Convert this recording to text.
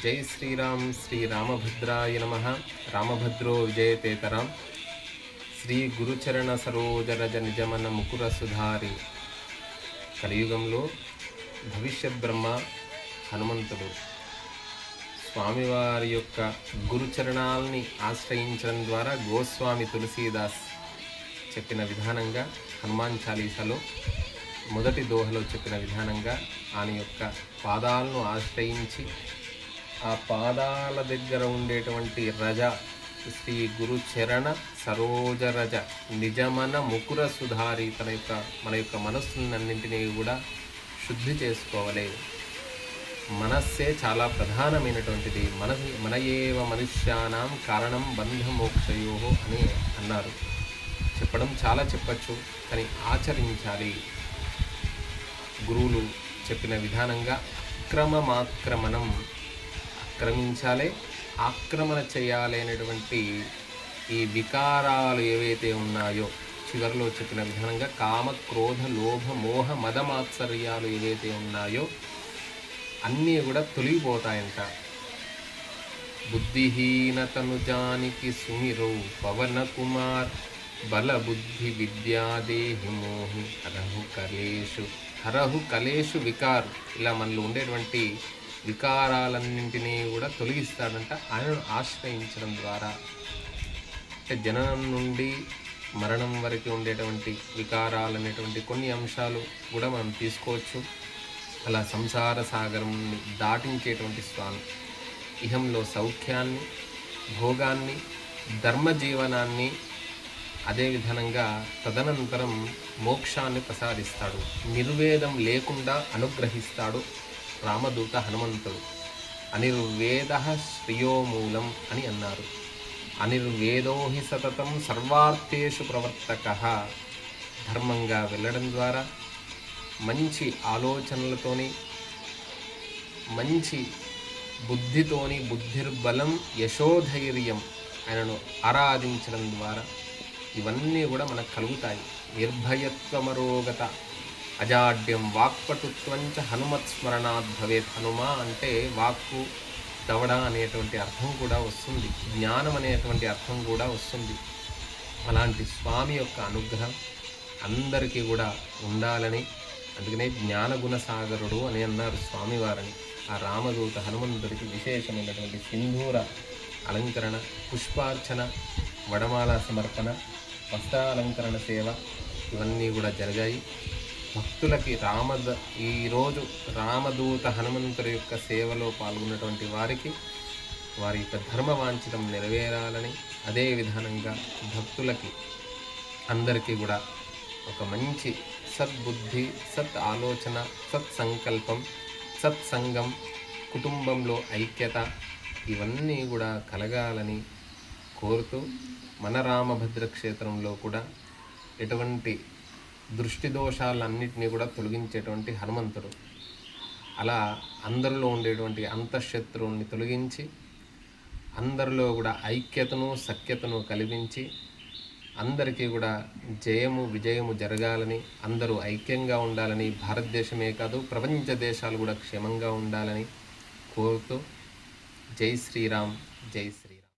జై శ్రీరామ్ శ్రీ రామభద్రాయ నమః. రామభద్రో విజయతేతరాం. శ్రీ గురుచరణ సరోజరజ నిజమన ముకుర సుధారి. కలియుగంలో భవిష్యత్ బ్రహ్మ హనుమంతుడు స్వామివారి యొక్క గురుచరణాలని ఆశ్రయించడం ద్వారా గోస్వామి తులసీదాస్ చెప్పిన విధానంగా హనుమాన్ చాలీసాలో మొదటి దోహలో చెప్పిన విధానంగా ఆయన యొక్క పాదాలను ఆశ్రయించి ఆ పాదాల దగ్గర ఉండేటువంటి రజ శ్రీ గురుచరణ సరోజరజ నిజమన ముకుర సుధారి మన యొక్క మనస్సులన్నింటినీ కూడా శుద్ధి చేసుకోవాలి. మనస్సే చాలా ప్రధానమైనటువంటిది. మన ఏవ మనుష్యానాం కారణం బంధమోక్షయో అని అన్నారు. చెప్పడం చాలా చెప్పచ్చు, కానీ ఆచరించాలి. గురువులు చెప్పిన విధానంగా అక్రమమాక్రమణం, ఆక్రమించాలి, ఆక్రమణ చేయాలి అనేటువంటి ఈ వికారాలు ఏవైతే ఉన్నాయో చివరిలో చెప్పిన విధానంగా కామ క్రోధ లోభ మోహ మదమాత్సర్యాలు ఏవైతే ఉన్నాయో అన్నీ కూడా తొలగిపోతాయంట. బుద్ధిహీనతనుజానికి సుమిరో పవన కుమార్ బల బుద్ధి విద్యాదేహి మోహి హరహు కలేషు వికార్. ఇలా మనలో ఉండేటువంటి వికారాలన్నింటినీ కూడా తొలగిస్తాడంట ఆయనను ఆశ్రయించడం ద్వారా. అంటే జననం నుండి మరణం వరకు ఉండేటువంటి వికారాలు అనేటువంటి కొన్ని అంశాలు కూడా మనం తీసుకోవచ్చు. అలా సంసార సాగరంని దాటించేటువంటి స్వామి ఇహంలో సౌఖ్యాన్ని, భోగాన్ని, ధర్మజీవనాన్ని, అదేవిధంగా తదనంతరం మోక్షాన్ని ప్రసాదిస్తాడు. నిర్వేదం లేకుండా అనుగ్రహిస్తాడు రామదూత హనుమంతుడు. అనిర్వేద శ్రియోమూలం అని అన్నారు. అనిర్వేదో హి సతతం సర్వార్థేషు ప్రవర్తక. ధర్మంగా వెళ్ళడం ద్వారా, మంచి ఆలోచనలతోని, మంచి బుద్ధితోని, బుద్ధిర్బలం యశోధైర్యం ఆయనను ఆరాధించడం ద్వారా ఇవన్నీ కూడా మనకు కలుగుతాయి. నిర్భయత్వమరోగత అజాడ్యం వాక్పటుత్వంచ హనుమత్స్మరణాద్ భవేత్. హనుమ అంటే వాక్కు, దవడ అనేటువంటి అర్థం కూడా వస్తుంది, జ్ఞానం అనేటువంటి అర్థం కూడా వస్తుంది. అలాంటి స్వామి యొక్క అనుగ్రహం అందరికీ కూడా ఉండాలని, అందుకనే జ్ఞానగుణసాగరుడు అని అన్నారు స్వామివారిని. ఆ రామదూత హనుమంతుడికి విశేషమైనటువంటి సింధూర అలంకరణ, పుష్పార్చన, వడమాల సమర్పణ, వస్త్రాలంకరణ సేవ ఇవన్నీ కూడా జరిగాయి. భక్తులకి ఈరోజు రామదూత హనుమంతుడి యొక్క సేవలో పాల్గొన్నటువంటి వారికి వారి యొక్క ధర్మవాంఛితం నెరవేరాలని, అదే విధానంగా భక్తులకి అందరికీ కూడా ఒక మంచి సద్బుద్ధి, సత్ ఆలోచన, సత్సంకల్పం, సత్సంగం, కుటుంబంలో ఐక్యత ఇవన్నీ కూడా కలగాలని కోరుతూ మన రామభద్ర క్షేత్రంలో కూడా ఎటువంటి దృష్టి దోషాలన్నింటినీ కూడా తొలగించేటువంటి హనుమంతుడు. అలా అందరిలో ఉండేటువంటి అంతఃశత్రువుల్ని తొలగించి అందరిలో కూడా ఐక్యతను, సఖ్యతను కలిగించి అందరికీ కూడా జయము, విజయము జరగాలని, అందరూ ఐక్యంగా ఉండాలని, భారతదేశమే కాదు ప్రపంచ దేశాలు కూడా క్షేమంగా ఉండాలని కోరుతూ జై శ్రీరామ్, జై శ్రీ